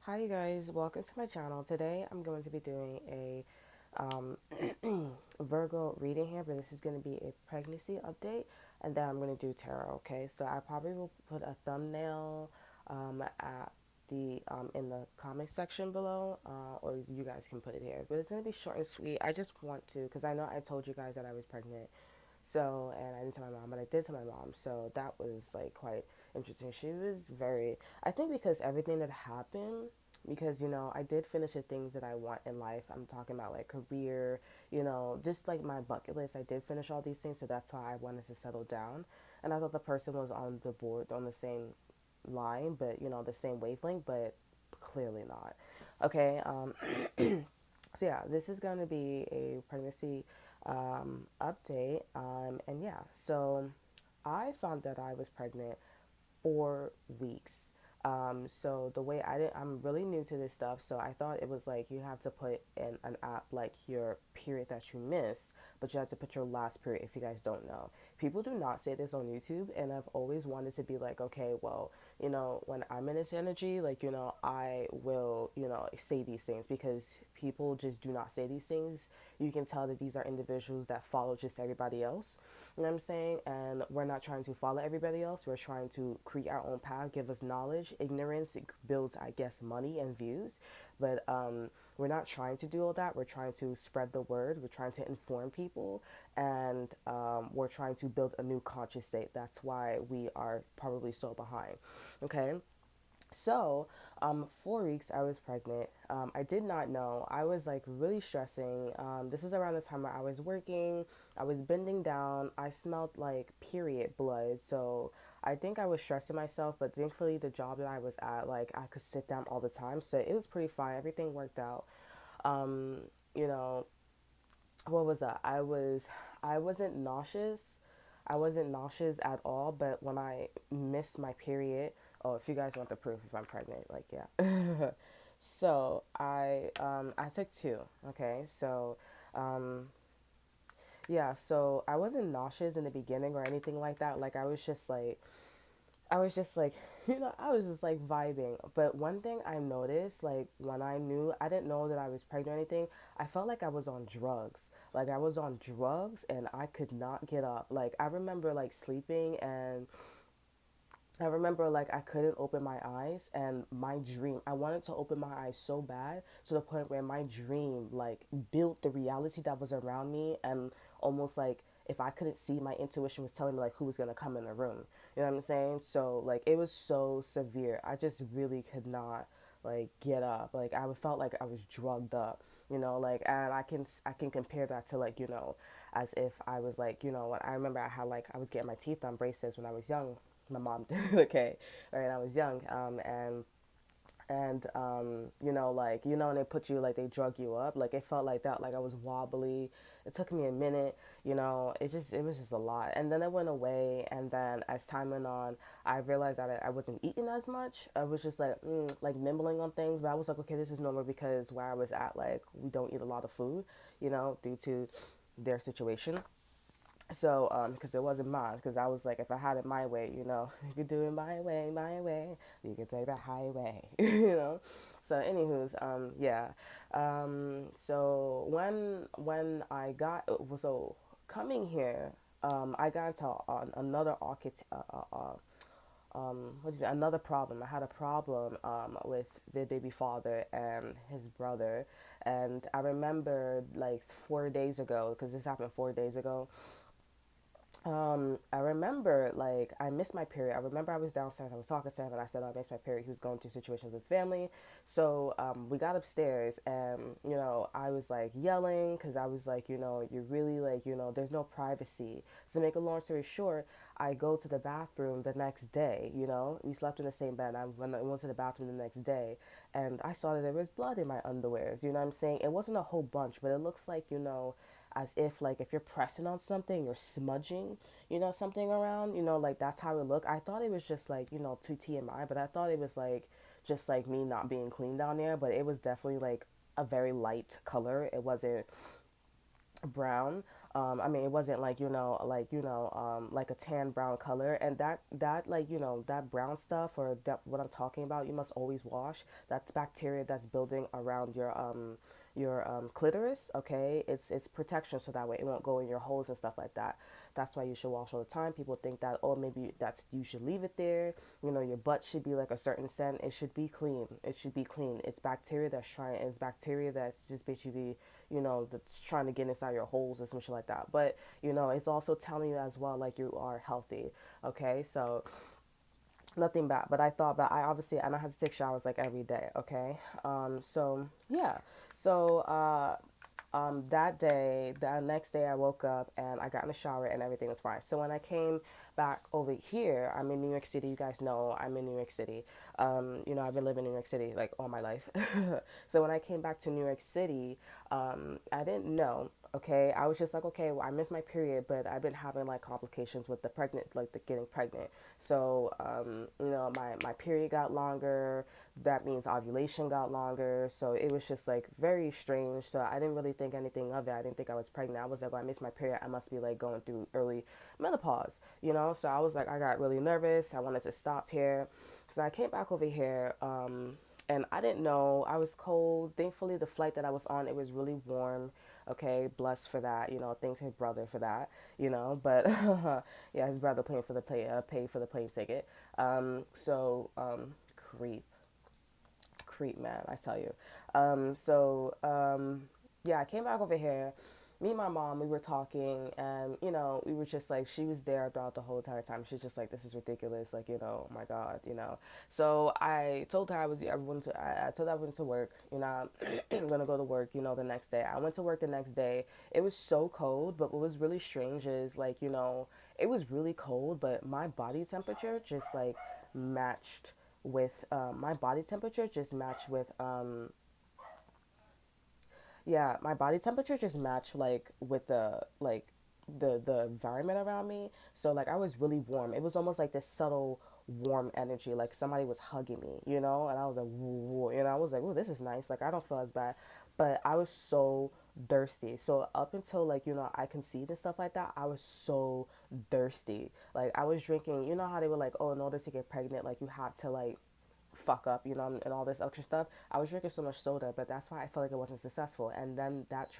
Hi you guys, welcome to my channel. Today I'm going to be doing a um, Virgo reading here, but this is going to be a pregnancy update, and then I'm going to do tarot. Okay, so I probably will put a thumbnail at the in the comment section below, or you guys can put it here. But it's going to be short and sweet. I just want to, because I know I told you guys that I was pregnant, so, and I didn't tell my mom, but I did tell my mom. So that was like quite interesting. She was very, I think because everything that happened, because, I did finish the things that I want in life. I'm talking about like career, just like my bucket list. I did finish all these things. So that's why I wanted to settle down. And I thought the person was on the board on the same line, but, the same wavelength, but clearly not. Okay. So yeah, this is going to be a pregnancy update. And yeah, so I found that I was pregnant 4 weeks. So the way I'm really new to this stuff. So I thought it was like you have to put in an app like your period that you missed, but you have to put your last period if you guys don't know. People do not say this on YouTube, and I've always wanted to be like, okay, well, when I'm in this energy, like, I will, say these things because people just do not say these things. You can tell that these are individuals that follow just everybody else. You know what I'm saying? And we're not trying to follow everybody else. We're trying to create our own path, give us knowledge. Ignorance, it builds, I guess, money and views. But we're not trying to do all that. We're trying to spread the word. We're trying to inform people. And we're trying to build a new conscious state. That's why we are probably so behind. Okay? So, 4 weeks I was pregnant. I did not know. I was like really stressing. This was around the time where I was working. I was bending down. I smelled like period blood. So I think I was stressing myself, but thankfully the job that I was at, like I could sit down all the time. So it was pretty fine. Everything worked out. Um, you know, what was that? I wasn't nauseous. I wasn't nauseous at all, but when I missed my period, oh, if you guys want the proof if I'm pregnant, like yeah. So I took two. Okay, so um yeah, so I wasn't nauseous in the beginning or anything like that. Like I was just like, I was just like vibing. But one thing I noticed, like when I knew, I didn't know that I was pregnant or anything, I felt like I was on drugs. Like I was on drugs and I could not get up. Like I remember like sleeping and I remember like I couldn't open my eyes and my dream, I wanted to open my eyes so bad to the point where my dream like built the reality that was around me and almost like if I couldn't see, my intuition was telling me like who was gonna come in the room. You know what I'm saying? So like it was so severe. I just really could not like get up. Like I felt like I was drugged up, like and I can compare that to like, as if I was like, when I remember I had like I was getting my teeth on braces when I was young. My mom did. Okay, right, I was young, and like and they put you like they drug you up, like it felt like that, like I was wobbly. It took me a minute, it was just a lot, and then it went away. And then as time went on, I realized that I wasn't eating as much. I was just like like nibbling on things, but I was like, okay, this is normal because where I was at, like we don't eat a lot of food, due to their situation. So because it wasn't mine, because I was like, if I had it my way, you could do it my way, you could take the highway. So anywho's yeah. So when I got, so coming here, I got into another architect what is it, another problem. I had a problem with the baby father and his brother. And I remember like 4 days ago, because this happened 4 days ago. I remember like I missed my period. I remember I was downstairs. I was talking to him, and I said, "Oh, I missed my period." He was going through situations with his family, so we got upstairs, and I was like yelling because I was like, you're really like, there's no privacy. To make a long story short, I go to the bathroom the next day. We slept in the same bed. I went to the bathroom the next day, and I saw that there was blood in my underwears. You know what I'm saying? It wasn't a whole bunch, but it looks like as if like if you're pressing on something, you're smudging, something around, like that's how it looked. I thought it was just like, too TMI, but I thought it was like just like me not being clean down there, but it was definitely like a very light color. It wasn't brown. I mean, it wasn't like, like a tan brown color. And that like, that brown stuff, or that what I'm talking about, you must always wash. That's bacteria that's building around your clitoris. Okay, it's protection, so that way it won't go in your holes and stuff like that. That's why you should wash all the time. People think that, oh, maybe that's, you should leave it there. Your butt should be like a certain scent. It should be clean. It should be clean. It's bacteria that's trying. It's bacteria that's just basically, that's trying to get inside your holes or some shit like that. But it's also telling you as well, like, you are healthy. Okay, so nothing bad. But I thought, but I obviously, and I have to take showers like every day. Okay, so yeah, so that day, the next day, I woke up and I got in the shower and everything was fine. So when I came back over here, I'm in New York City. You guys know I'm in New York City. I've been living in New York City like all my life. So when I came back to New York City, I didn't know. Okay, I was just like, okay, well, I missed my period, but I've been having like complications with the pregnant, like the getting pregnant. So, my period got longer. That means ovulation got longer. So it was just like very strange. So I didn't really think anything of it. I didn't think I was pregnant. I was like, oh, I missed my period. I must be like going through early menopause, So I was like, I got really nervous. I wanted to stop here. So I came back over here. And I didn't know. I was cold. Thankfully, the flight that I was on, it was really warm. Okay, blessed for that. Thanks his brother for that. But yeah, his brother paying for the paid for the plane ticket. Creep, creep, man, I tell you. Yeah, I came back over here. Me and my mom, we were talking, and we were just like, she was there throughout the whole entire time. She's just like, this is ridiculous, like, oh my god. So I told her I told her I went to work. I'm gonna go to work. The next day. I went to work the next day. It was so cold, but what was really strange is, like, it was really cold, but my body temperature just like matched with my body temperature just matched with yeah, my body temperature just matched like with the environment around me. So like I was really warm. It was almost like this subtle warm energy, like somebody was hugging me, and I was like, whoa, I was like, oh, this is nice. Like I don't feel as bad, but I was so thirsty. So up until like I conceived and stuff like that, I was so thirsty. Like I was drinking. You know how they were like, oh, in order to get pregnant, like you have to like fuck up, and all this extra stuff. I was drinking so much soda, but that's why I felt like it wasn't successful. And then that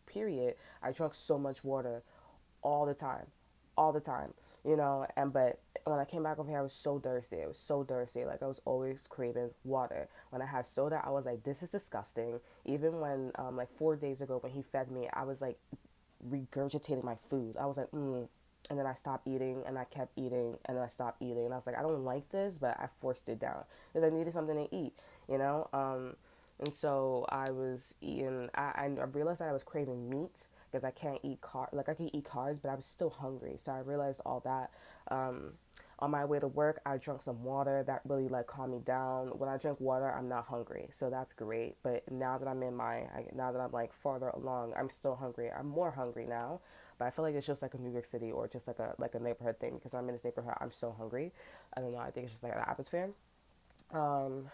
period, I drank so much water all the time, all the time, And but when I came back over here, I was so thirsty. It was so thirsty. Like I was always craving water. When I had soda, I was like, this is disgusting. Even when like 4 days ago when he fed me, I was like regurgitating my food. I was like, and then I stopped eating and I kept eating and then I stopped eating and I was like, I don't like this, but I forced it down because I needed something to eat, you know. And so I was eating. I realized that I was craving meat because I can't eat like I can eat carbs, but I was still hungry. So I realized all that. On my way to work, I drank some water. That really like calmed me down. When I drink water, I'm not hungry, so that's great. But now that now that I'm like farther along, I'm still hungry. I'm more hungry now, but I feel like it's just like a New York City or just like a neighborhood thing because I'm in this neighborhood. I'm so hungry. I don't know. I think it's just like the atmosphere.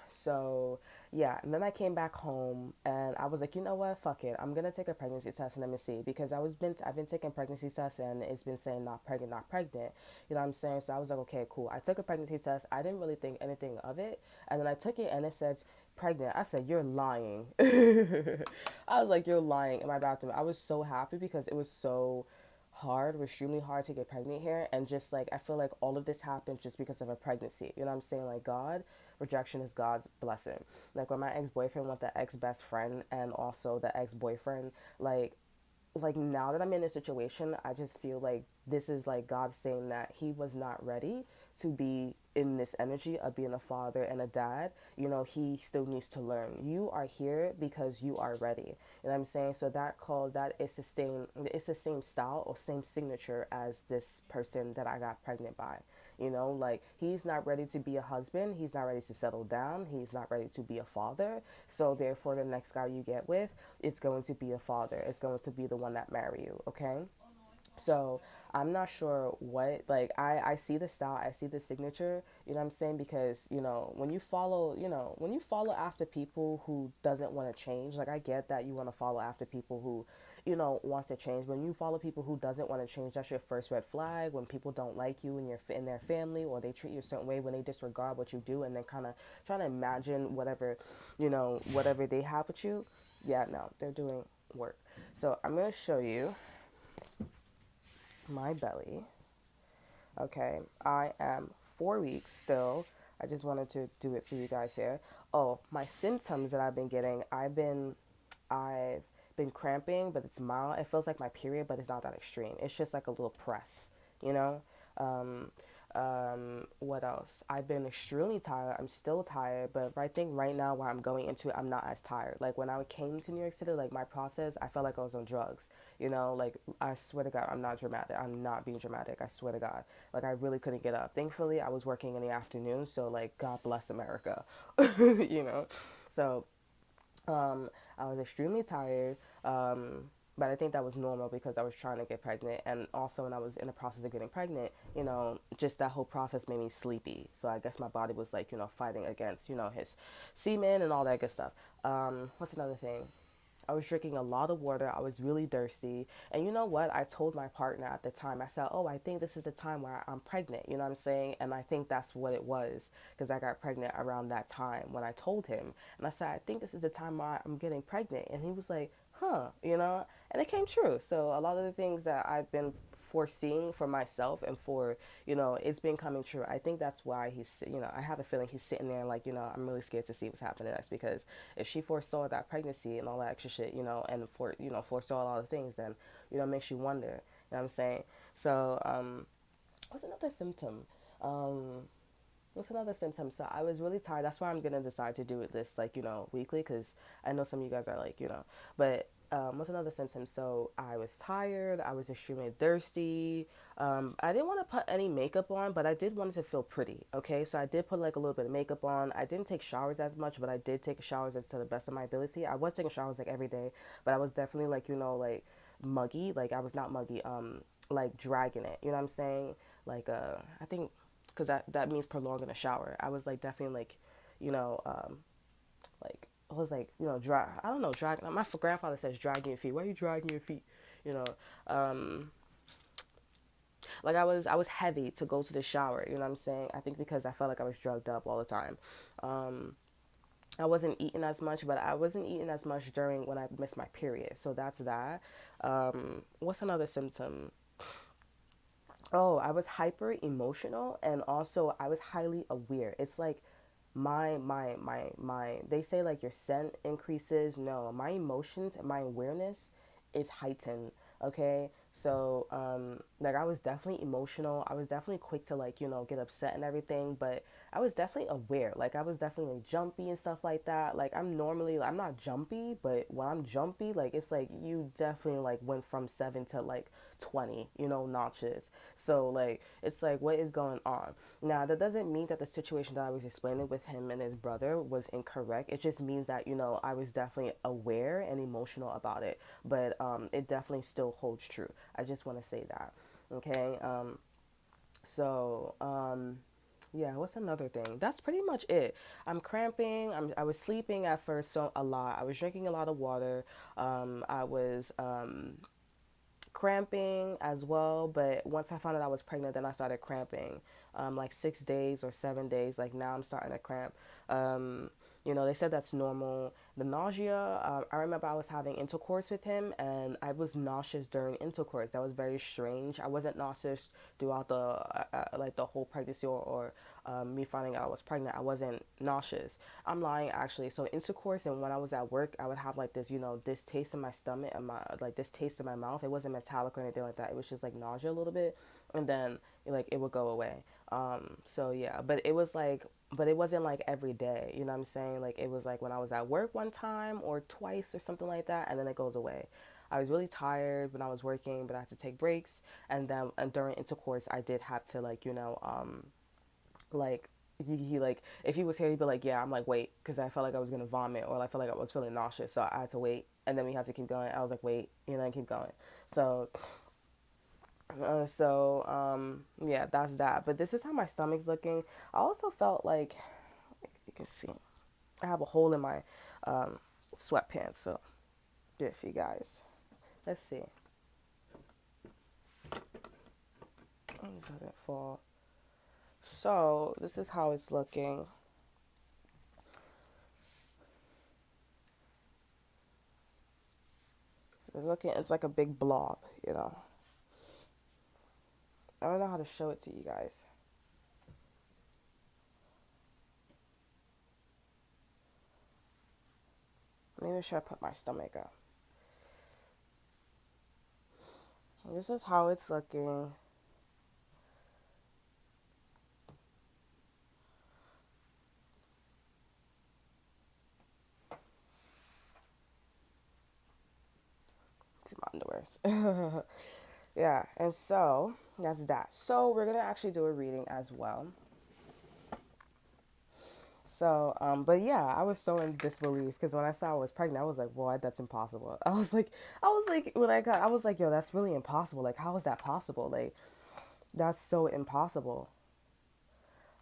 So yeah, and then I came back home and I was like, you know what, fuck it. I'm gonna take a pregnancy test and let me see because I've been taking pregnancy tests and it's been saying not pregnant, not pregnant. You know what I'm saying? So I was like, okay, cool. I took a pregnancy test. I didn't really think anything of it. And then I took it and it said pregnant. I said, you're lying. I was like, you're lying in my bathroom. I was so happy because it was so hard, extremely hard to get pregnant here. And just like, I feel like all of this happened just because of a pregnancy. You know what I'm saying? Like, God, rejection is God's blessing. Like, when my ex boyfriend with the ex best friend and also the ex boyfriend, like now that I'm in a situation, I just feel like this is like God saying that he was not ready to be in this energy of being a father and a dad. He still needs to learn. You are here because you are ready. You know what I'm saying? So that is it's the same style or same signature as this person that I got pregnant by. Like he's not ready to be a husband. He's not ready to settle down. He's not ready to be a father. So therefore, the next guy you get with, it's going to be a father. It's going to be the one that marry you. Okay. So I'm not sure what, like, I see the style, I see the signature, you know what I'm saying? Because, when you follow, when you follow after people who doesn't want to change, like, I get that you want to follow after people who, wants to change. When you follow people who doesn't want to change, that's your first red flag. When people don't like you and in their family, or they treat you a certain way, when they disregard what you do and then kind of trying to imagine whatever, whatever they have with you. Yeah, no, they're doing work. So I'm going to show you my belly. Okay, I am 4 weeks still. I just wanted to do it for you guys here. Oh, my symptoms that I've been getting, I've been cramping, but it's mild. It feels like my period, but it's not that extreme. It's just like a little press, you know? Um, what else? I've been extremely tired. I'm still tired, but I think right now where I'm going into it, I'm not as tired. Like when I came to New York City, like my process, I felt like I was on drugs. Like I swear to God, I'm not dramatic. I'm not being dramatic. I swear to God. Like I really couldn't get up. Thankfully, I was working in the afternoon, so like God bless America, you know. So um, I was extremely tired, but I think that was normal because I was trying to get pregnant. And also, when I was in the process of getting pregnant, just that whole process made me sleepy. So I guess my body was like, fighting against, his semen and all that good stuff. What's another thing? I was drinking a lot of water. I was really thirsty. And you know what? I told my partner at the time, I said, oh, I think this is the time where I'm pregnant. You know what I'm saying? And I think that's what it was because I got pregnant around that time when I told him. And I said, I think this is the time where I'm getting pregnant. And he was like, huh, And it came true. So a lot of the things that I've been foreseeing for myself and for, it's been coming true. I think that's why I have a feeling he's sitting there like, I'm really scared to see what's happening next because if she foresaw that pregnancy and all that extra shit, and foresaw a lot of things, then, it makes you wonder, you know what I'm saying? So, what's another symptom? Um, what's another symptom? So I was really tired. That's why I'm gonna decide to do it this like weekly because I know some of you guys are like but what's another symptom? So I was tired. I was extremely thirsty. I didn't want to put any makeup on, but I did want to feel pretty. Okay, so I did put like a little bit of makeup on. I didn't take showers as much, but I did take showers as to the best of my ability. I was taking showers like every day, but I was definitely like like muggy. Like I was not muggy. Like dragging it. You know what I'm saying? Like I think because that means prolonging a shower. I was like definitely like, you know, like I was like drag. I don't know drag. My grandfather says dragging your feet. Why are you dragging your feet? You know, um, like I was heavy to go to the shower. You know what I'm saying? I think because I felt like I was drugged up all the time. Um, I wasn't eating as much, but I wasn't eating as much during when I missed my period. So that's that. What's another symptom? Oh, I was hyper emotional and also I was highly aware. It's like my they say like your scent increases. No, my emotions and my awareness is heightened. Okay. So like I was definitely emotional. I was definitely quick to like, get upset and everything, but I was definitely aware. Like I was definitely like jumpy and stuff like that. Like I'm not jumpy, but when I'm jumpy, like it's like you definitely like went from 7 to like 20, notches. So like it's like what is going on? Now that doesn't mean that the situation that I was explaining with him and his brother was incorrect. It just means that, I was definitely aware and emotional about it. But it definitely still holds true. I just want to say that. Okay. So yeah, what's another thing? That's pretty much it. I'm cramping. I was sleeping at first so a lot. I was drinking a lot of water. I was cramping as well, but once I found out I was pregnant, then I started cramping. Like 6 days or 7 days, like now I'm starting to cramp. Um, they said that's normal. The nausea, I remember I was having intercourse with him and I was nauseous during intercourse. That was very strange. I wasn't nauseous throughout like the whole pregnancy or me finding out I was pregnant. I wasn't nauseous. I'm lying actually. So intercourse and when I was at work, I would have like this, this taste in my stomach and my like this taste in my mouth. It wasn't metallic or anything like that. It was just like nausea a little bit, and then like it would go away. So yeah, but it wasn't like every day. You know what I'm saying? Like it was like when I was at work one time or twice or something like that, and then it goes away. I was really tired when I was working, but I had to take breaks, and during intercourse, I did have to like like he like if he was here he'd be like yeah I'm like wait because I felt like I was gonna vomit or I felt like I was feeling nauseous so I had to wait and then we had to keep going. I was like wait and then keep going. So Yeah, that's that. But this is how my stomach's looking. I also felt like, you can see, I have a hole in my um, sweatpants. So, if you guys, let's see. This doesn't fall. So, this is how it's looking. It's like a big blob, you know. I don't know how to show it to you guys. Maybe should I put my stomach up? This is how it's looking. It's my underwears. Yeah, and so that's that. So we're gonna actually do a reading as well. So, but yeah, I was so in disbelief because when I saw I was pregnant, I was like, "Boy, that's impossible." When I was like, "Yo, that's really impossible. Like, how is that possible? Like, that's so impossible."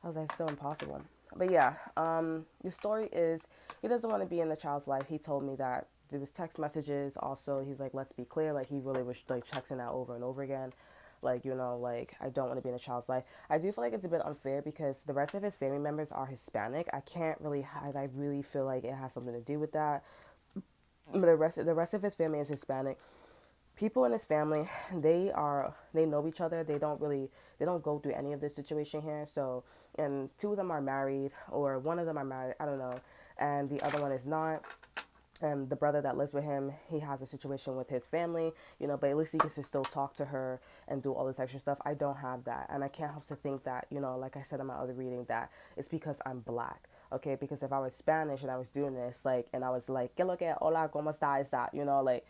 I was like, "So impossible." But yeah, the story is he doesn't want to be in the child's life. He told me that there was text messages. Also, he's like, "Let's be clear." Like, he really was like texting that over and over again. Like, like, I don't want to be in a child's life. I do feel like it's a bit unfair because the rest of his family members are Hispanic. I can't really hide. I really feel like it has something to do with that. But the rest of his family is Hispanic. People in his family, they know each other. They don't go through any of this situation here. So, and two of them are married, or one of them are married, I don't know, and the other one is not. And the brother that lives with him, he has a situation with his family, but at least he gets to still talk to her and do all this extra stuff. I don't have that. And I can't help to think that, like I said in my other reading, that it's because I'm black. Okay, because if I was Spanish and I was doing this, like, and I was like, "Que lo que, hola, cómo está?" Is that, like,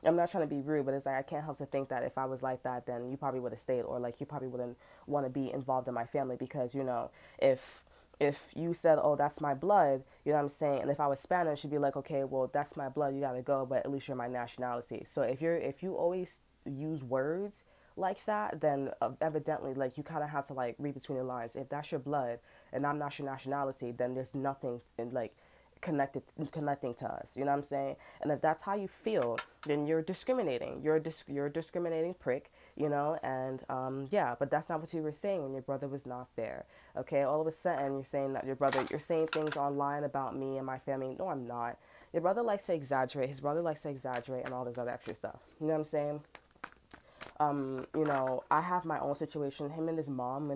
I'm not trying to be rude, but it's like I can't help to think that if I was like that, then you probably would have stayed, or like you probably wouldn't want to be involved in my family because, if you said, "Oh, that's my blood," you know what I'm saying? And if I was Spanish, you'd be like, "Okay, well, that's my blood. You gotta go, but at least you're my nationality." So if you always use words like that, then evidently, like, you kind of have to like read between the lines. If that's your blood and I'm not your nationality, then there's nothing in, like, connecting to us. You know what I'm saying? And if that's how you feel, then you're discriminating. You're a discriminating prick. And yeah, but that's not what you were saying when your brother was not there. Okay, all of a sudden you're saying that you're saying things online about me and my family. No, I'm not. Your brother likes to exaggerate. His brother likes to exaggerate and all this other extra stuff. You know what I'm saying? I have my own situation. Him and his mom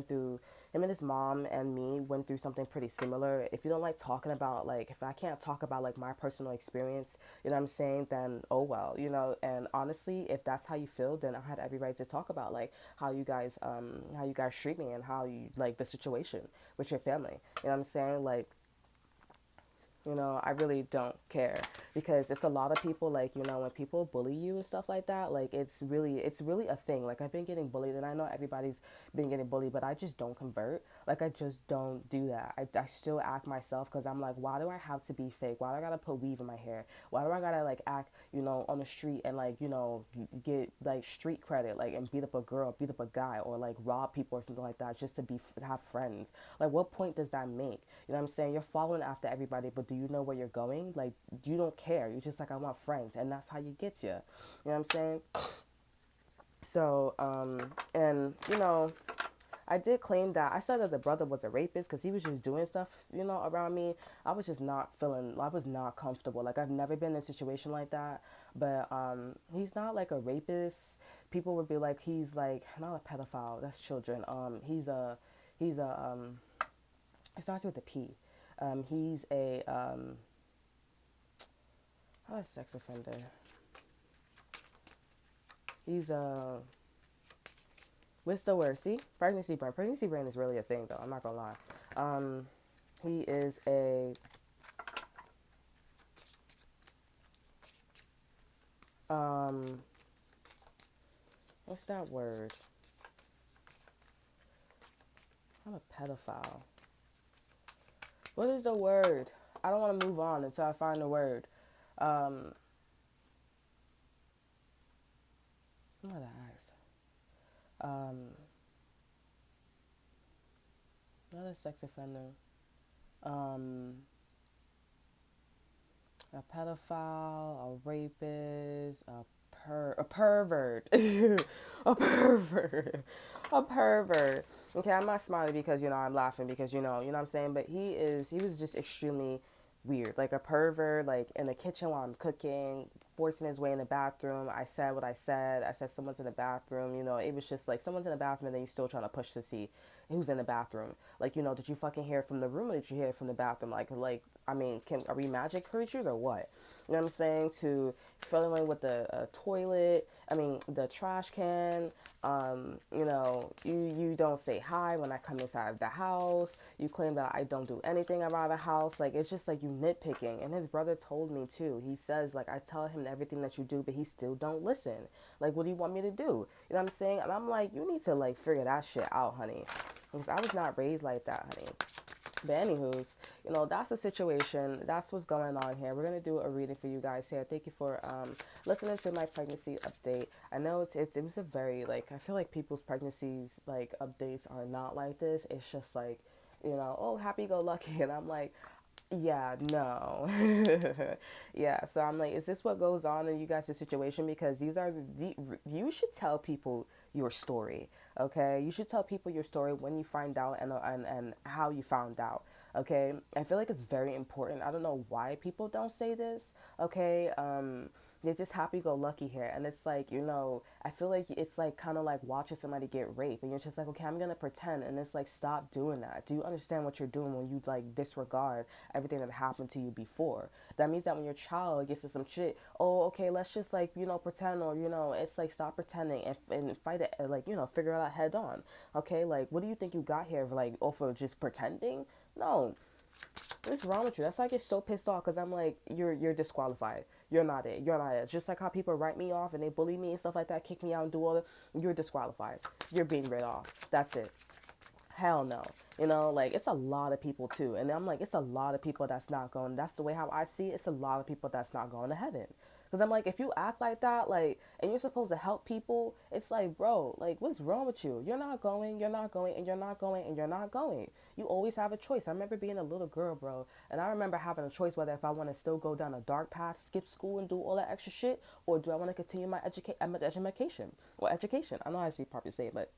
and me went through something pretty similar. If you don't like talking about, like, if I can't talk about like my personal experience, you know what I'm saying, then oh well, and honestly, if that's how you feel, then I had every right to talk about like how you guys treat me and how you like the situation with your family. You know what I'm saying? Like, I really don't care because it's a lot of people, like, when people bully you and stuff like that, like, it's really a thing. Like, I've been getting bullied and I know everybody's been getting bullied, but I just don't convert. Like, I just don't do that. I still act myself because I'm like, why do I have to be fake? Why do I gotta put weave in my hair? Why do I gotta like act, on the street and like, get like street credit, like, and beat up a girl, beat up a guy, or like rob people or something like that just to have friends? Like, what point does that make? You know what I'm saying? You're following after everybody, but do you know where you're going? Like, you don't care. You're just like, I want friends, and that's how you get you. You know what I'm saying? So, and I did claim that I said that the brother was a rapist because he was just doing stuff, around me. I was just not feeling. I was not comfortable. Like, I've never been in a situation like that, but he's not like a rapist. People would be like, he's like not a pedophile. That's children. He's a it starts with a P. He's a sex offender. He's a what's the word? See, pregnancy brain. Pregnancy brain is really a thing, though. I'm not gonna lie. He is a what's that word? I'm a pedophile. What is the word? I don't want to move on until I find the word. I'm gonna Um, not a sex offender. Um, a pedophile, a rapist, a pervert, a pervert, a pervert. Okay, I'm not smiling because I'm laughing because what I'm saying. But he was just extremely weird, like a pervert, like in the kitchen while I'm cooking, forcing his way in the bathroom. I said what I said. I said someone's in the bathroom. It was just like someone's in the bathroom, and then you still trying to push to see who's in the bathroom. Like, did you fucking hear it from the room or did you hear it from the bathroom? Like, I mean, are we magic creatures or what? You know what I'm saying? To filling with the toilet, I mean, the trash can. You don't say hi when I come inside of the house. You claim that I don't do anything around the house. Like, it's just like you nitpicking. And his brother told me too. He says, like, I tell him everything that you do, but he still don't listen. Like, what do you want me to do? You know what I'm saying? And I'm like, you need to, like, figure that shit out, honey. Because I was not raised like that, honey. But anywho's, that's the situation. That's what's going on here. We're gonna do a reading for you guys here. Thank you for listening to my pregnancy update. I know it was a very, like, I feel like people's pregnancies like updates are not like this. It's just like, oh, happy go lucky, and I'm like, yeah, no. Yeah, so I'm like, is this what goes on in you guys' situation? Because you should tell people your story, okay? You should tell people your story when you find out and how you found out, okay? I feel like it's very important. I don't know why people don't say this, okay? They're just happy go lucky here. And it's like, I feel like it's like kind of like watching somebody get raped. And you're just like, okay, I'm going to pretend. And it's like, stop doing that. Do you understand what you're doing when you like disregard everything that happened to you before? That means that when your child gets to some shit, oh, okay, let's just like, pretend, or, it's like, stop pretending and fight it, like, figure it out head on. Okay, like, what do you think you got here? Like, oh, for just pretending? No. What's wrong with you? That's why I get so pissed off, because I'm like, you're disqualified. You're not it. You're not it. Just like how people write me off and they bully me and stuff like that, kick me out and do all that. You're disqualified. You're being read off. That's it. Hell no. Like, it's a lot of people too. And I'm like, it's a lot of people that's not going. That's the way how I see it. It's a lot of people that's not going to heaven. Because I'm like, if you act like that, like, and you're supposed to help people, it's like, bro, like, what's wrong with you? You're not going, you're not going, and you're not going, and you're not going. You always have a choice. I remember being a little girl, bro, and I remember having a choice whether if I want to still go down a dark path, skip school, and do all that extra shit, or do I want to continue my education or education. I know how to properly say it, but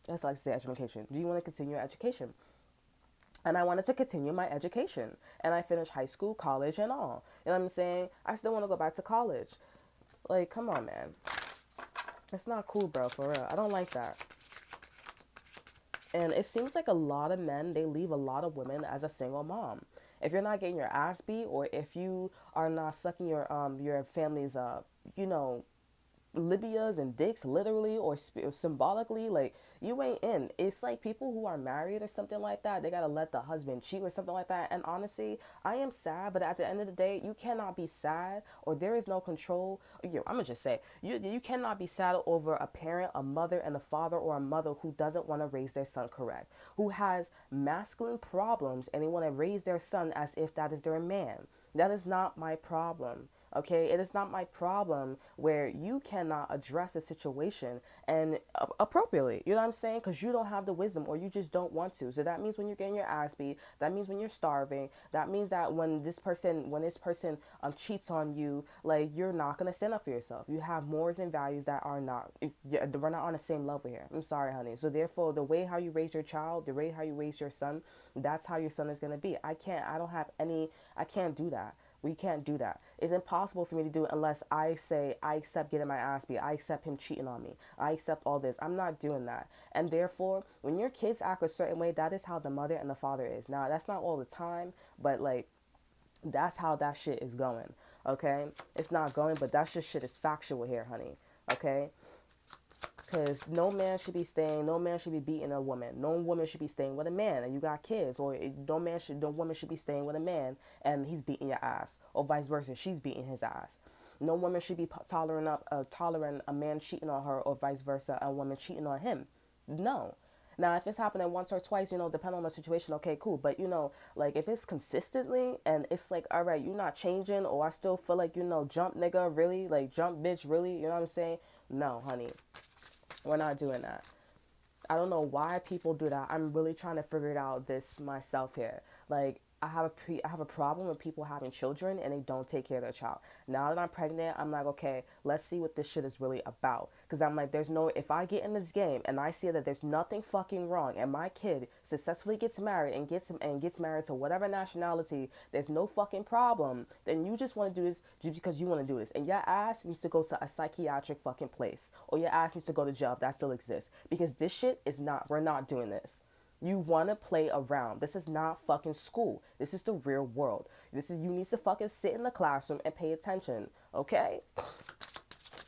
that's like to say education. Do you want to continue your education? And I wanted to continue my education. And I finished high school, college, and all. You know what I'm saying? I still want to go back to college. Like, come on, man. It's not cool, bro, for real. I don't like that. And it seems like a lot of men, they leave a lot of women as a single mom. If you're not getting your ass beat, or if you are not sucking your family's you know libias and dicks, literally or symbolically, like, you ain't in. It's like people who are married or something like that, they gotta let the husband cheat or something like that. And honestly, I am sad, but at the end of the day, you cannot be sad, or there is no control. I'm gonna just say, you cannot be sad over a parent, a mother, and a father, or a mother who doesn't want to raise their son correct, who has masculine problems, and they want to raise their son as if that is their man. That is not my problem. Okay, it is not my problem where you cannot address a situation and appropriately. You know what I'm saying? Because you don't have the wisdom, or you just don't want to. So that means when you're getting your ass beat, that means when you're starving, that means that when this person cheats on you, like, you're not gonna stand up for yourself. You have morals and values that are not. We're not on the same level here. I'm sorry, honey. So therefore, the way how you raise your child, the way how you raise your son, that's how your son is gonna be. I don't have any. I can't do that. We can't do that. It's impossible for me to do it unless I say I accept getting my ass beat. I accept him cheating on me. I accept all this. I'm not doing that. And therefore, when your kids act a certain way, that is how the mother and the father is. Now, that's not all the time, but like, that's how that shit is going. Okay? It's not going, but that shit is factual here, honey. Okay? Because no man should be beating a woman. No woman should be staying with a man and you got kids. Or no woman should be staying with a man and he's beating your ass. Or vice versa, she's beating his ass. No woman should be tolerant a man cheating on her, or vice versa, a woman cheating on him. No. Now, if it's happening once or twice, depending on the situation, okay, cool. But, like, if it's consistently and it's like, all right, you're not changing, or I still feel like, jump nigga, really? Like, jump bitch, really? You know what I'm saying? No, honey. We're not doing that. I don't know why people do that. I'm really trying to figure it out this myself here. Like I have a problem with people having children and they don't take care of their child. Now that I'm pregnant, I'm like, okay, let's see what this shit is really about. Cause I'm like, there's no, if I get in this game and I see that there's nothing fucking wrong, and my kid successfully gets married and gets married to whatever nationality, there's no fucking problem. Then you just want to do this just because you want to do this, and your ass needs to go to a psychiatric fucking place, or your ass needs to go to jail if that still exists. Because this shit is not. We're not doing this. You want to play around. This is not fucking school. This is the real world. This is, you need to fucking sit in the classroom and pay attention, okay?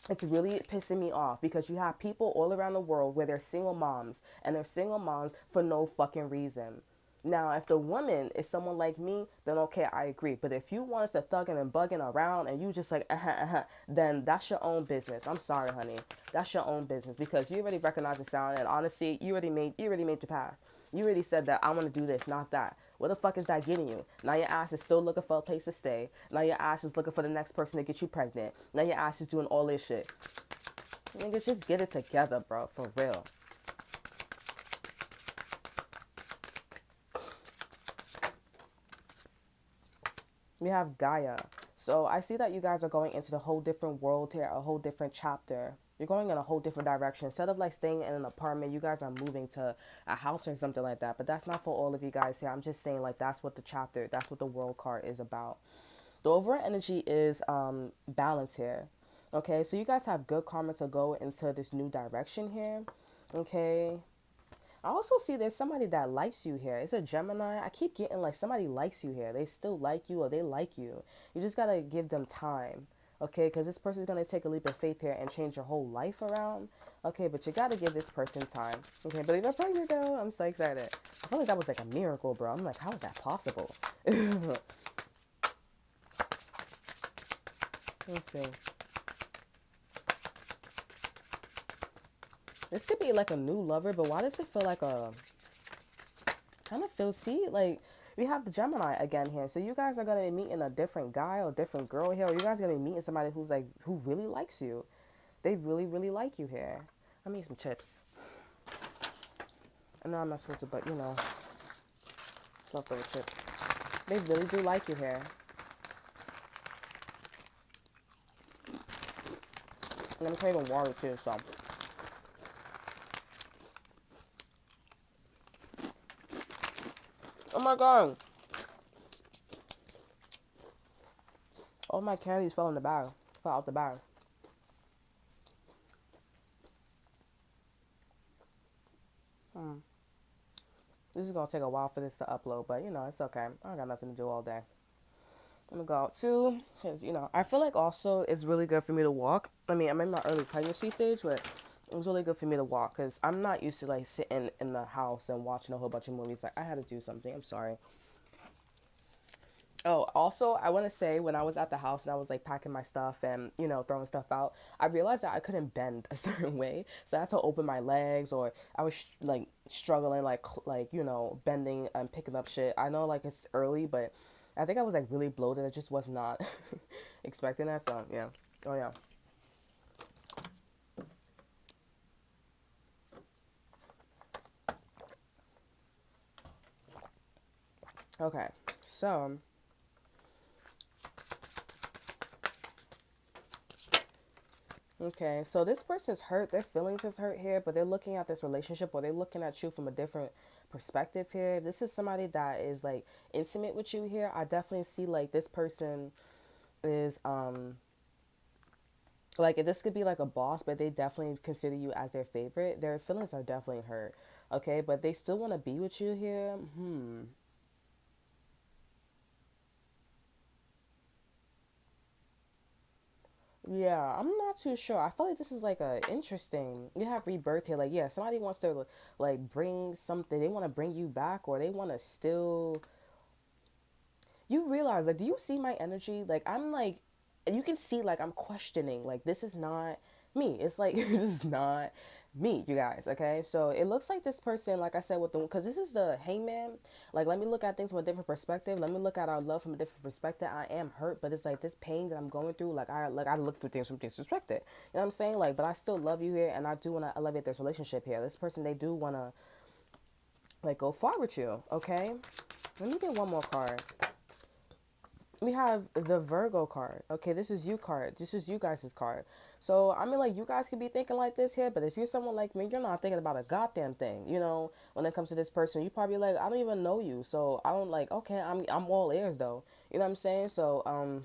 It's really pissing me off because you have people all around the world where they're single moms, and they're single moms for no fucking reason. Now, if the woman is someone like me, then okay, I agree. But if you want us to thugging and bugging around and you just like, then that's your own business. I'm sorry, honey. That's your own business because you already recognize the sound, and honestly, you already made your path. You already said that I want to do this, not that. What the fuck is that getting you? Now your ass is still looking for a place to stay. Now your ass is looking for the next person to get you pregnant. Now your ass is doing all this shit. Nigga, just get it together, bro. For real. We have Gaia. So I see that you guys are going into the whole different world here, a whole different chapter. You're going in a whole different direction. Instead of like staying in an apartment, you guys are moving to a house or something like that. But that's not for all of you guys here. I'm just saying like that's what the chapter, that's what the world card is about. The overall energy is balance here. Okay, so you guys have good karma to go into this new direction here. Okay, I also see there's somebody that likes you here. It's a Gemini. I keep getting like somebody likes you here. They still like you, or they like you. You just gotta give them time, okay? Because this person's gonna take a leap of faith here and change your whole life around. Okay, but you gotta give this person time. Okay, believe I'm pregnant though. I'm so excited. I feel like that was like a miracle, bro. I'm like, how is that possible? Let's see. This could be like a new lover, but why does it feel like a kind of feel, see, like we have the Gemini again here. So you guys are gonna be meeting a different guy or different girl here, or you guys are gonna be meeting somebody who's like who really likes you. They really, really like you here. I need some chips. I know I'm not supposed to, but you know, it's leftover chips. They really do like you here. And I'm craving water too, so. Oh my god. All my candies fell in the bag. Fell out the bag. This is gonna take a while for this to upload, but you know, it's okay. I got nothing to do all day. I'm gonna go out too, because you know, I feel like also it's really good for me to walk. I mean, I'm in my early pregnancy stage, but it was really good for me to walk because I'm not used to like sitting in the house and watching a whole bunch of movies. Like, I had to do something. I'm sorry. Oh, also, I want to say when I was at the house and I was like packing my stuff and, you know, throwing stuff out, I realized that I couldn't bend a certain way. So I had to open my legs, or I was like struggling, like, you know, bending and picking up shit. I know like it's early, but I think I was like really bloated. I just was not expecting that. So, yeah. Oh, yeah. Okay. So, okay, so this person's hurt, their feelings is hurt here, but they're looking at this relationship, or they're looking at you from a different perspective here. If this is somebody that is like intimate with you here, I definitely see like this person is like, this could be like a boss, but they definitely consider you as their favorite. Their feelings are definitely hurt. Okay, but they still want to be with you here. Yeah, I'm not too sure. I feel like this is like a interesting. You have rebirth here. Like, yeah, somebody wants to like bring something. They want to bring you back, or they want to still. You realize, like, do you see my energy? Like, I'm like, you can see like I'm questioning. Like, this is not me. It's like this is not meet you guys. Okay, so it looks like this person, like I said, with the, because this is the hangman. Like, let me look at things from a different perspective. Let me look at our love from a different perspective. I am hurt, but it's like this pain that I'm going through. Like I look through things from this perspective. You know what I'm saying? Like, but I still love you here, and I do want to elevate this relationship here. This person, they do want to like go far with you. Okay, let me get one more card. We have the Virgo card. Okay, this is you card. This is you guys' card. So, I mean, like, you guys could be thinking like this here, but if you're someone like me, you're not thinking about a goddamn thing. You know, when it comes to this person, you probably like, I don't even know you. So, I don't like, okay, I'm all ears though. You know what I'm saying? So, I'm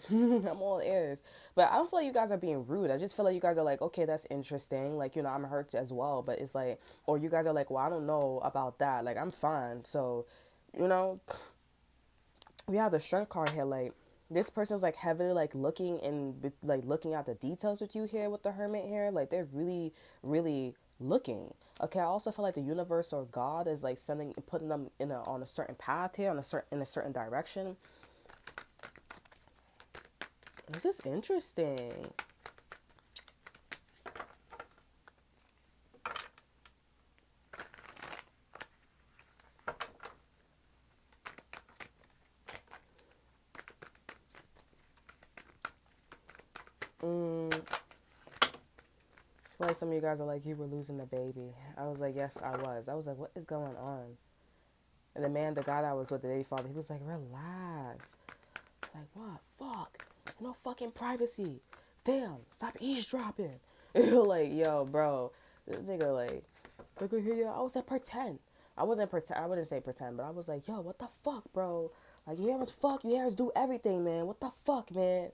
all ears. But I don't feel like you guys are being rude. I just feel like you guys are like, okay, that's interesting. Like, you know, I'm hurt as well. But it's like, or you guys are like, well, I don't know about that. Like, I'm fine. So, you know, we have the strength card here. Like, this person's like heavily like looking and like looking at the details with you here with the hermit here. Like, they're really, really looking. Okay, I also feel like the universe or God is like sending, putting them in a, on a certain path here, on a certain, in a certain direction. This is interesting. Mm, I feel like some of you guys are like, you were losing the baby. I was like, yes, I was. I was like, what is going on? And the man, the guy that I was with, the baby father, he was like, relax. Like, what? Fuck. No fucking privacy. Damn, stop eavesdropping. Like, yo, bro. This nigga, like, yeah, I was at pretend. I wasn't pretend. I wouldn't say pretend, but I was like, yo, what the fuck, bro? Like, you hear us fuck, you hear us do everything, man. What the fuck, man?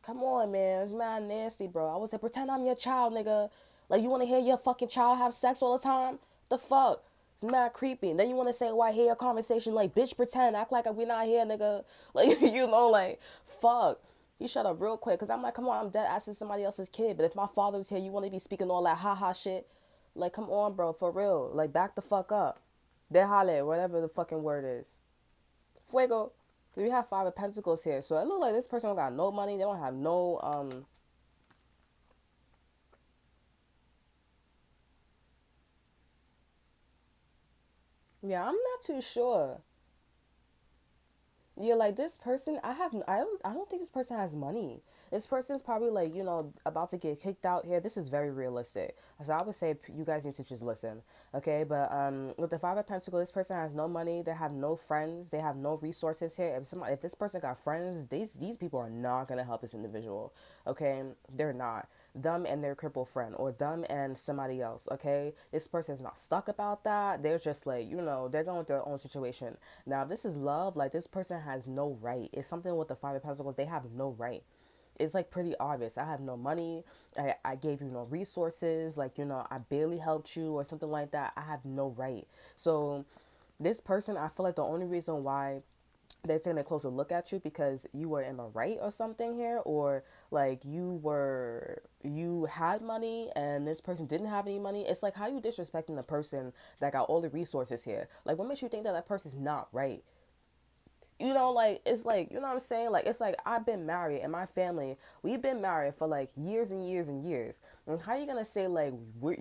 Come on, man. It's mad nasty, bro. I was like, pretend I'm your child, nigga. Like, you want to hear your fucking child have sex all the time? The fuck? It's mad creepy. And then you want to say, why hear a conversation like, bitch, pretend, act like we not here, nigga. Like, you know, like, fuck. You shut up real quick. Because I'm like, come on, I'm dead asking somebody else's kid. But if my father was here, you want to be speaking all that ha-ha shit? Like, come on, bro, for real. Like, back the fuck up. Dejale, whatever the fucking word is. Fuego. We have Five of Pentacles here. So it looks like this person don't got no money. They don't have no, yeah, I'm not too sure. Yeah, like this person, I don't think this person has money. This person's probably like, you know, about to get kicked out here. This is very realistic. So I would say you guys need to just listen, okay? But with the Five of Pentacles, this person has no money. They have no friends. They have no resources here. If this person got friends, these people are not gonna help this individual, okay? They're not. Them and their crippled friend, or them and somebody else, okay? This person's not stuck about that. They're just like, you know, they're going through their own situation. Now, if this is love, like this person has no right. It's something with the Five of Pentacles, they have no right. It's like pretty obvious. I have no money. I gave you no resources. Like, you know, I barely helped you or something like that. I have no right. So this person, I feel like the only reason why they're taking a closer look at you because you were in the right or something here, or like you had money and this person didn't have any money. It's like, how you disrespecting the person that got all the resources here? Like, what makes you think that that person's not right? You know, like, it's like, you know what I'm saying? Like, it's like, I've been married and my family, we've been married for like years and years and years. And how you gonna say like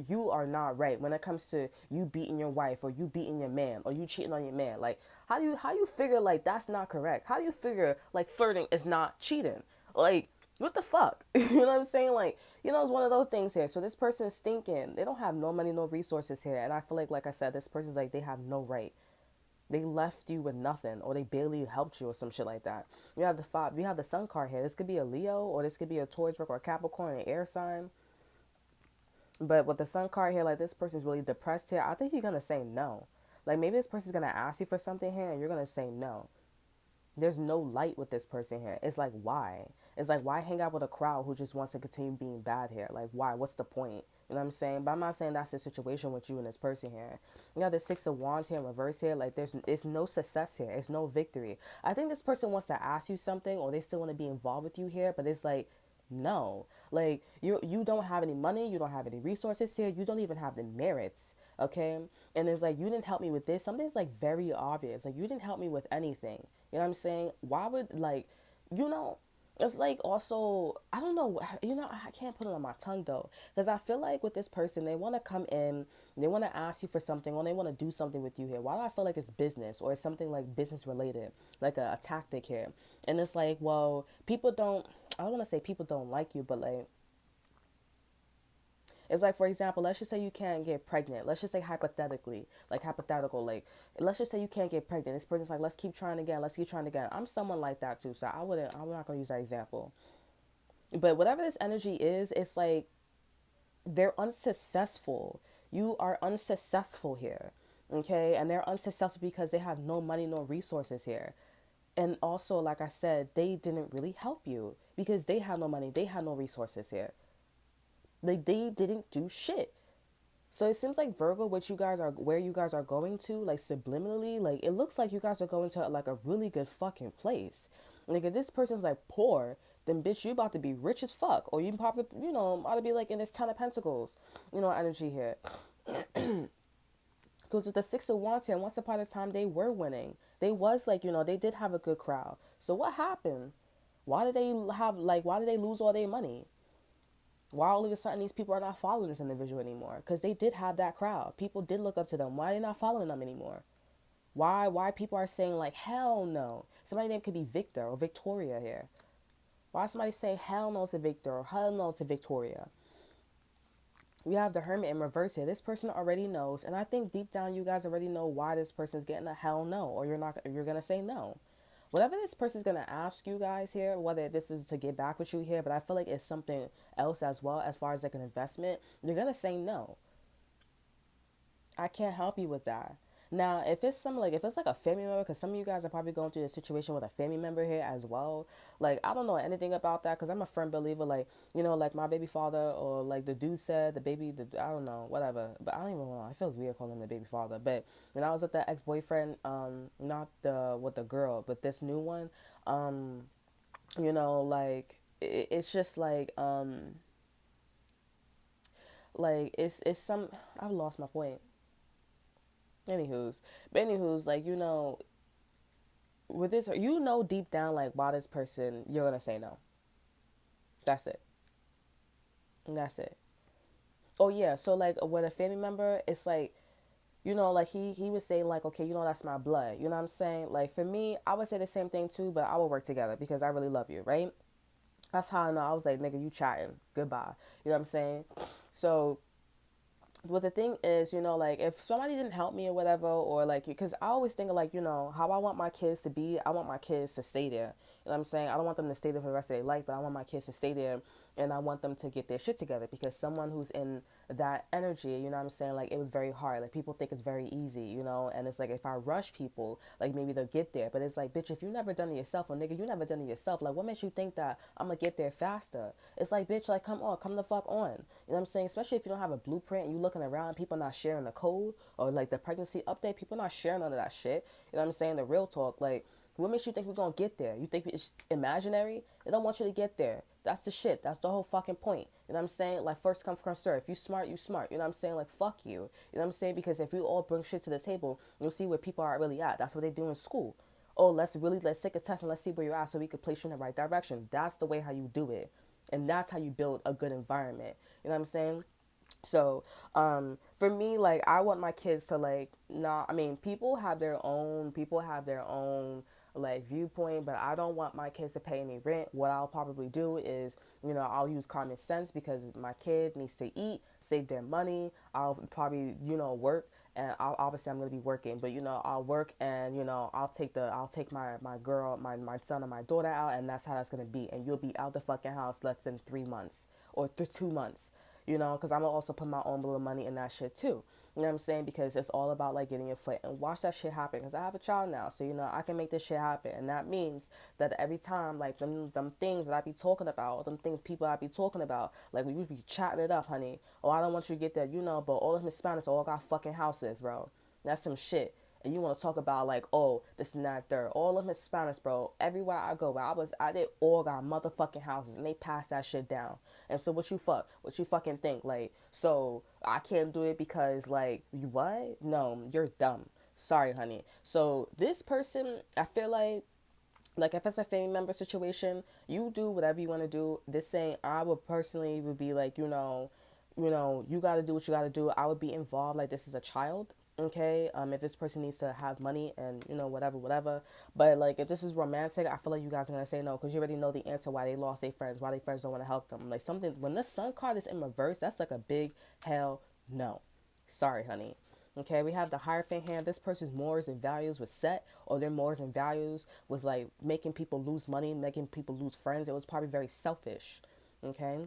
you are not right when it comes to you beating your wife or you beating your man or you cheating on your man? Like, how you figure like that's not correct? How do you figure like flirting is not cheating? Like, what the fuck? You know what I'm saying? Like, you know, it's one of those things here. So this person is thinking they don't have no money, no resources here, and I feel like I said, this person's like they have no right. They left you with nothing, or they barely helped you, or some shit like that. You have the five. You have the Sun card here. This could be a Leo, or this could be a Taurus, Virgo, or Capricorn, an air sign. But with the Sun card here, like this person's really depressed here. I think you're gonna say no. Like maybe this person's gonna ask you for something here, and you're gonna say no. There's no light with this person here. It's like, why? It's like, why hang out with a crowd who just wants to continue being bad here? Like, why? What's the point? You know what I'm saying? But I'm not saying that's the situation with you and this person here. You got the Six of Wands here in reverse here. Like, it's no success here. It's no victory. I think this person wants to ask you something, or they still want to be involved with you here, but it's like, no. Like, you don't have any money, you don't have any resources here, you don't even have the merits, okay? And it's like, you didn't help me with this. Something's like very obvious. Like, you didn't help me with anything. You know what I'm saying? Why would, like, you know, It's like also, I don't know, I can't put it on my tongue though, because I feel like with this person, they want to come in, they want to ask you for something, or they want to do something with you here. Why do I feel like it's business or it's something like business related, like a tactic here? And it's like, well, people don't, I don't want to say people don't like you, but like, it's like, for example, let's just say you can't get pregnant. Let's just say hypothetically, like hypothetical, like, let's just say you can't get pregnant. This person's like, let's keep trying again. Let's keep trying again. I'm someone like that too. So I'm not going to use that example. But whatever this energy is, it's like they're unsuccessful. You are unsuccessful here. Okay. And they're unsuccessful because they have no money, no resources here. And also, like I said, they didn't really help you because they had no money, they had no resources here. Like they didn't do shit. So it seems like Virgo, what you guys are, where you guys are going to, like subliminally, like it looks like you guys are going to like a really good fucking place. Like if this person's like poor, then bitch, you about to be rich as fuck, or you probably, ought to be like in this Ten of Pentacles, energy here. Because with the Six of Wands here, once upon a time they were winning. They was like, they did have a good crowd. So what happened? Why did they lose all their money? Why all of a sudden these people are not following this individual anymore? Because they did have that crowd. People did look up to them. Why are they not following them anymore? Why people are saying like hell no? Somebody's name could be Victor or Victoria here. Why somebody say hell no to Victor or hell no to Victoria? We have the Hermit in reverse here. This person already knows, and I think deep down you guys already know why this person's getting a hell no, or you're gonna say no. Whatever this person's gonna ask you guys here, whether this is to get back with you here, but I feel like it's something else as well as far as like an investment, you're gonna say no. I can't help you with that. Now, if it's some like if it's like a family member, because some of you guys are probably going through a situation with a family member here as well. Like I don't know anything about that because I'm a firm believer. Like like my baby father or like the dude said I don't know whatever. But I don't even know. I feels weird calling him the baby father. But when I was with that ex boyfriend, not the with the girl, but this new one, um, like it's just like it's some I've lost my point. Anywho's, like with this, deep down like why this person you're gonna say no. That's it. That's it. Oh yeah. So like with a family member, it's like like he was saying like okay that's my blood. You know what I'm saying? Like for me, I would say the same thing too, but I would work together because I really love you, right? That's how I know. I was like nigga, you chatting. Goodbye. You know what I'm saying? So but the thing is, like if somebody didn't help me or whatever, or like, because I always think of like, how I want my kids to be. I want my kids to stay there. You know what I'm saying? I don't want them to stay there for the rest of their life, but I want my kids to stay there and I want them to get their shit together because someone who's in that energy, you know what I'm saying? Like it was very hard. Like people think it's very easy, and it's like if I rush people, like maybe they'll get there. But it's like, bitch, if you never done it yourself, or nigga, you never done it yourself, like what makes you think that I'm gonna get there faster? It's like, bitch, like come on, come the fuck on. You know what I'm saying? Especially if you don't have a blueprint and you looking around, people not sharing the code or like the pregnancy update, people not sharing none of that shit. You know what I'm saying? The real talk, like what makes you think we're gonna get there? You think it's imaginary? They don't want you to get there. That's the shit. That's the whole fucking point. You know what I'm saying? Like first come first serve. If you smart, you smart. You know what I'm saying? Like fuck you. You know what I'm saying? Because if we all bring shit to the table, you'll see where people are really at. That's what they do in school. Oh, let's take a test and let's see where you're at so we can place you in the right direction. That's the way how you do it. And that's how you build a good environment. You know what I'm saying? So, for me, like I want my kids to like not. I mean, people have their own like viewpoint, but I don't want my kids to pay any rent. What I'll probably do is, I'll use common sense because my kid needs to eat, save their money. I'll probably, work. And obviously I'm gonna be working, but I'll work and I'll take my girl, my son and my daughter out, and that's how that's gonna be. And you'll be out the fucking house less than 3 months or 2 months, because I'm gonna also put my own little money in that shit too. You know what I'm saying? Because it's all about like getting your foot and watch that shit happen. Because I have a child now, so I can make this shit happen, and that means that every time like them things that I be talking about, them things people I be talking about, like we be chatting it up, honey. Oh, I don't want you to get that, but all of them Hispanics all got fucking houses, bro. That's some shit. And you want to talk about like, oh, this and that, third. All of them Hispanics, bro. Everywhere I go, they all got motherfucking houses, and they pass that shit down. And so what you fucking think, like, so I can't do it because like you what? No, you're dumb. Sorry, honey. So this person, I feel like Like if it's a family member situation, you do whatever you want to do. This saying, I would personally would be like, you got to do what you got to do. I would be involved like this is a child. Okay, if this person needs to have money and whatever, whatever, but like if this is romantic, I feel like you guys are gonna say no because you already know the answer why they lost their friends, why their friends don't want to help them. Like something when the sun card is in reverse, that's like a big hell no. Sorry, honey. Okay, we have the Hierophant hand. This person's morals and values was set, or their morals and values was like making people lose money, making people lose friends. It was probably very selfish. Okay,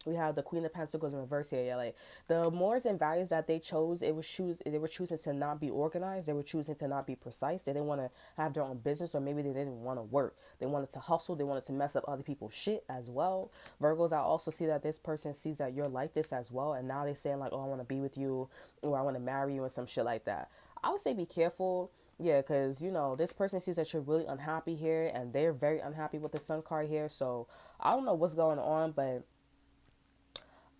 we have the Queen of Pentacles in reverse here. Yeah, like the morals and values that they chose, they were choosing to not be organized. They were choosing to not be precise. They didn't want to have their own business, or maybe they didn't want to work. They wanted to hustle. They wanted to mess up other people's shit as well. Virgos, I also see that this person sees that you're like this as well, and now they're saying like, oh, I want to be with you, or I want to marry you, and some shit like that. I would say be careful. Yeah, because this person sees that you're really unhappy here, and they're very unhappy with the Sun card here. So I don't know what's going on, but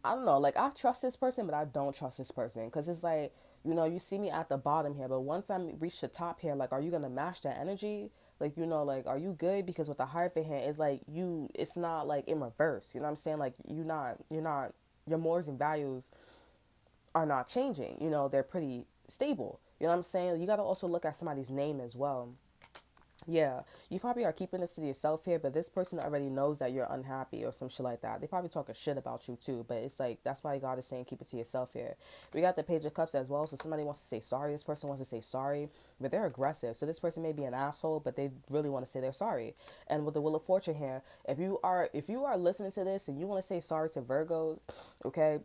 I don't know, like I trust this person, but I don't trust this person because it's like, you see me at the bottom here, but once I reach the top here, like, are you gonna match that energy? Like, like, are you good? Because with the Hierophant hand, it's like it's not like in reverse. You know what I'm saying? Like, your morals and values are not changing. They're pretty stable. You know what I'm saying? You got to also look at somebody's name as well. Yeah, you probably are keeping this to yourself here, but this person already knows that you're unhappy or some shit like that. They probably talking shit about you too, but it's like that's why God is saying keep it to yourself here. We got the Page of Cups as well, so somebody wants to say sorry. This person wants to say sorry, but they're aggressive. So this person may be an asshole, but they really want to say they're sorry. And with the Wheel of Fortune here, if you are listening to this and you want to say sorry to Virgos, okay,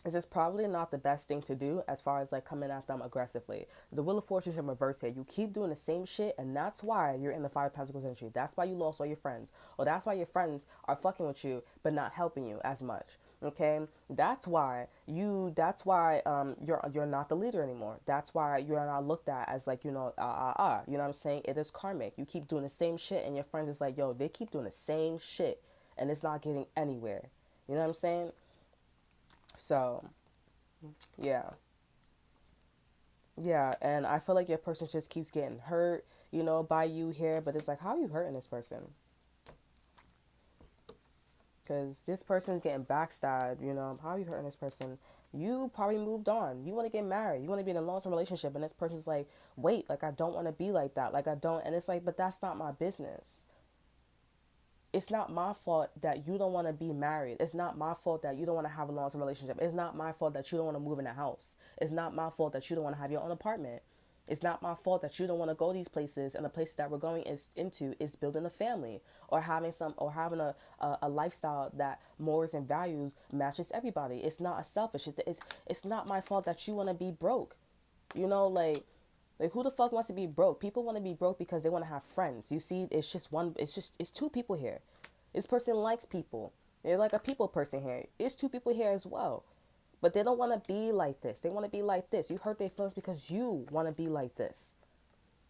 this is probably not the best thing to do as far as like coming at them aggressively. The Wheel of Fortune in reverse here. You keep doing the same shit, and that's why you're in the Five of Pentacles energy. That's why you lost all your friends, or that's why your friends are fucking with you but not helping you as much. Okay, that's why you're not the leader anymore. That's why you're not looked at as like you know what I'm saying. It is karmic. You keep doing the same shit, and your friends is like, yo, they keep doing the same shit, and it's not getting anywhere. You know what I'm saying? So, yeah. Yeah, and I feel like your person just keeps getting hurt, by you here, but it's like, how are you hurting this person? Because this person's getting backstabbed, how are you hurting this person? You probably moved on. You want to get married. You want to be in a long-term relationship, and this person's like, wait, like, I don't want to be like that. Like, I don't, and it's like, but that's not my business. It's not my fault that you don't want to be married. It's not my fault that you don't want to have a long-term relationship. It's not my fault that you don't want to move in a house. It's not my fault that you don't want to have your own apartment. It's not my fault that you don't want to go these places, and the places that we're going into is building a family or having a lifestyle that morals and values matches everybody. It's not a selfish. It's not my fault that you want to be broke. Like who the fuck wants to be broke? People want to be broke because they want to have friends. You see, it's two people here. This person likes people. They're like a people person here. It's two people here as well. But they don't want to be like this. They want to be like this. You hurt their feelings because you want to be like this.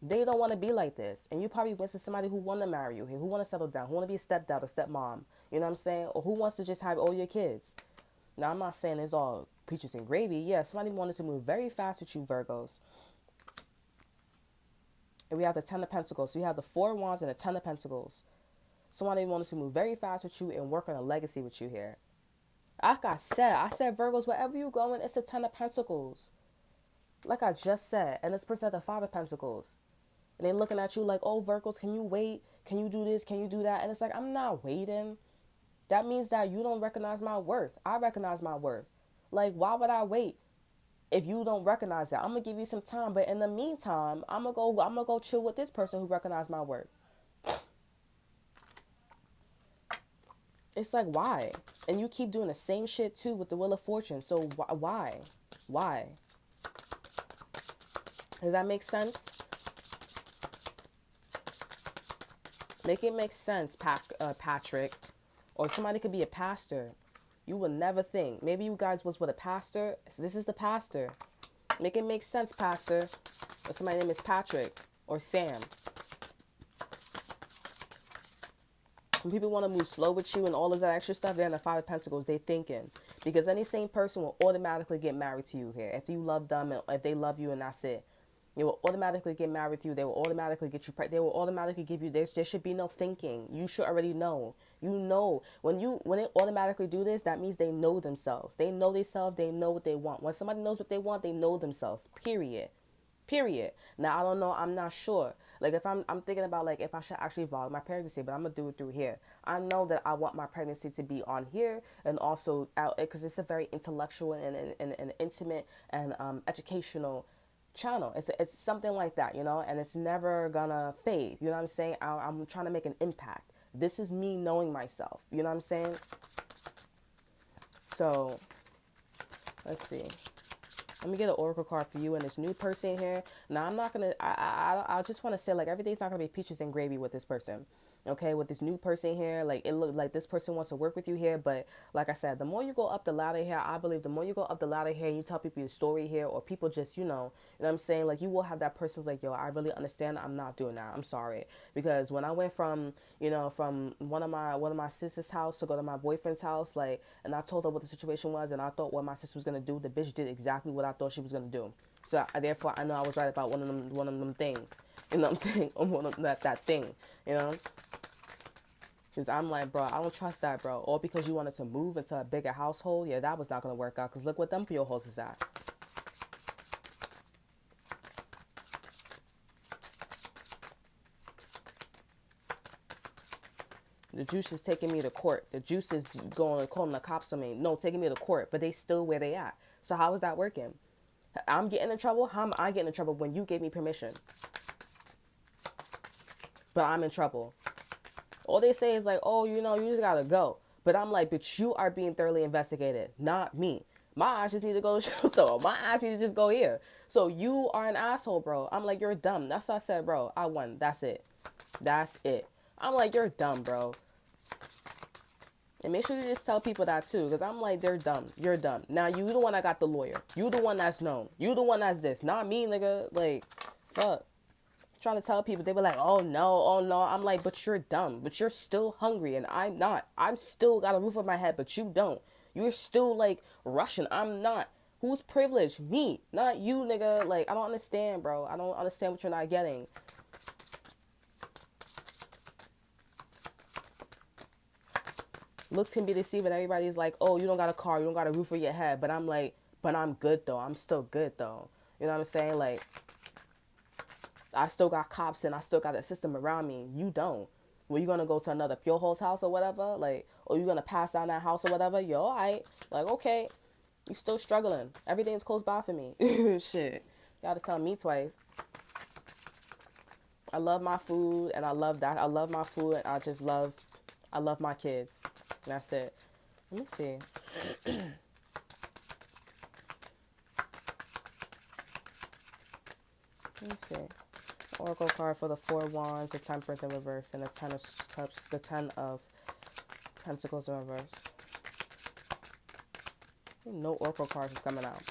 They don't want to be like this. And you probably went to somebody who want to marry you, who want to settle down, who want to be a stepdad or stepmom. You know what I'm saying? Or who wants to just have all your kids. Now, I'm not saying it's all peaches and gravy. Yeah, somebody wanted to move very fast with you, Virgos. And we have the Ten of Pentacles. So you have the Four of Wands and the Ten of Pentacles. Somebody wanted to move very fast with you and work on a legacy with you here. Like I said, Virgos, wherever you going, it's the Ten of Pentacles. Like I just said. And this person had the Five of Pentacles. And they're looking at you like, oh, Virgos, can you wait? Can you do this? Can you do that? And it's like, I'm not waiting. That means that you don't recognize my worth. I recognize my worth. Like, why would I wait? If you don't recognize that, I'm gonna give you some time, but in the meantime, I'm gonna go chill with this person who recognized my work. It's like, why? And you keep doing the same shit too with the Wheel of Fortune. So why? Does that make sense? Make it make sense, Patrick. Or somebody could be a pastor. You would never think. Maybe you guys was with a pastor. So this is the pastor. Make it make sense, pastor. Or somebody's name is Patrick or Sam. When people want to move slow with you and all of that extra stuff, they're in the Five of Pentacles. They thinking. Because any sane person will automatically get married to you here. If you love them and if they love you and that's it. They will automatically get married with you. They will automatically get you pregnant. They will automatically give you this. There should be no thinking. You should already know. You know when they automatically do this, that means they know themselves. They know themselves. They know what they want. When somebody knows what they want, they know themselves. Period. Period. Now I don't know. I'm not sure. Like if I'm thinking about like if I should actually vlog my pregnancy, but I'm gonna do it through here. I know that I want my pregnancy to be on here and also out because it's a very intellectual and intimate and educational channel. It's something like that, you know, and it's never gonna fade. You know what I'm saying? I'm trying to make an impact. This is me knowing myself. You know what I'm saying? So let's see. Let me get an oracle card for you and this new person here. Now, I'm not going to, I just want to say, like, everything's not going to be peaches and gravy with this person. Okay, with this new person here, like, it looked like this person wants to work with you here. But like I said, the more you go up the ladder here, I believe the more you go up the ladder here and you tell people your story here, or people just, you know what I'm saying? Like, you will have that person's like, yo, I really understand. I'm not doing that. I'm sorry. Because when I went from, from one of my sister's house to go to my boyfriend's house, like, and I told her what the situation was, and I thought what my sister was gonna do, the bitch did exactly what I thought she was gonna do. So therefore, I know I was right about one of them things. You know what I'm saying? One of that thing. You know. Because I'm like, bro, I don't trust that, bro. Or because you wanted to move into a bigger household, yeah, that was not gonna work out. Because look what them for your hoes is at. The juice is taking me to court. The juice is going and calling the cops on me. No, taking me to court, but they still where they at. So how is that working? I'm getting in trouble. How am I getting in trouble when you gave me permission? But I'm in trouble. All they say is like, oh, you just gotta go. But I'm like, but you are being thoroughly investigated, not me. My eyes just need to go to shelter. My eyes need to just go here. So you are an asshole, bro. I'm like, you're dumb. That's what I said, bro. I won. That's it. That's it. I'm like, you're dumb, bro. And make sure you just tell people that too, because I'm like, they're dumb. You're dumb. Now you the one that got the lawyer. You the one that's known. You the one that's this. Not me, nigga. Like, fuck. Trying to tell people, they were like, oh no, oh no. I'm like, but you're dumb. But you're still hungry and I'm not. I'm still got a roof over my head, but you don't. You're still like Russian. I'm not. Who's privileged? Me, not you, nigga. Like, I don't understand, bro. I don't understand what you're not getting. Looks can be deceiving. Everybody's like, oh, you don't got a car, you don't got a roof over your head. But I'm like, but I'm good though. I'm still good though. You know what I'm saying? Like, I still got cops and I still got that system around me. You don't. Well, you gonna go to another pure host house or whatever? Like, or you gonna pass down that house or whatever? Yo, alright. Like, okay. You still struggling. Everything's close by for me. Shit. Gotta tell me twice. I love my food and I love that. I love my food and I love my kids. That's it. Let me see. Let me see. Oracle card for the Four Wands, the Temperance in reverse, and the Ten of Cups, the Ten of Pentacles in reverse. No Oracle cards is coming out.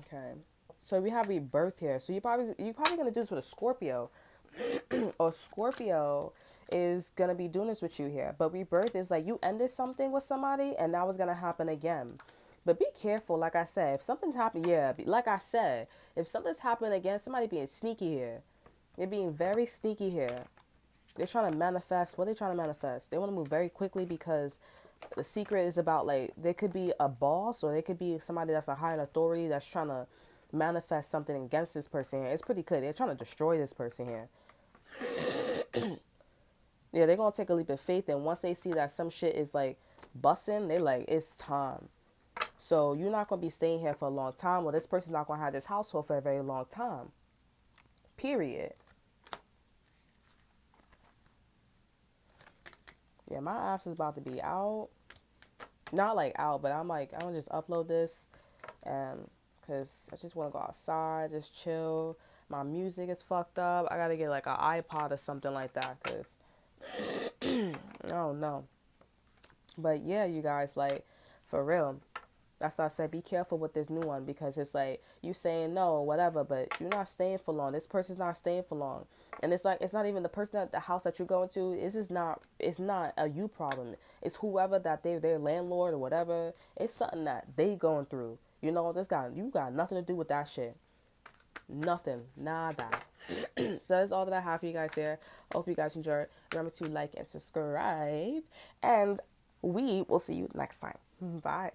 Okay. So we have rebirth here. So you're probably gonna do this with a Scorpio. Or Scorpio is gonna be doing this with you here. But rebirth is like you ended something with somebody and that was gonna happen again. But be careful, like I said, if something's happened, like I said, if something's happening again, somebody being sneaky here. They're being very sneaky here. They're trying to manifest. What are they trying to manifest? They want to move very quickly because the secret is about, like, there could be a boss or there could be somebody that's a higher authority that's trying to manifest something against this person here. It's pretty clear. They're trying to destroy this person here. Yeah, they're going to take a leap of faith. And once they see that some shit is, like, busting, they like, it's time. So you're not going to be staying here for a long time. Well, this person's not going to have this household for a very long time. Period. Yeah, my ass is about to be out. Not like out, but I'm like, I'm going to just upload this. And because I just want to go outside, just chill. My music is fucked up. I got to get like an iPod or something like that. Because, I don't know. But yeah, you guys, like, for real. That's why I said be careful with this new one because it's like you saying no or whatever, but you're not staying for long. This person's not staying for long. And it's like it's not even the person at the house that you're going to. It's not a you problem. It's whoever that their landlord or whatever. It's something that they going through. You know, you got nothing to do with that shit. Nothing. Nada. So that's all that I have for you guys here. Hope you guys enjoyed. Remember to like and subscribe. And we will see you next time. Bye.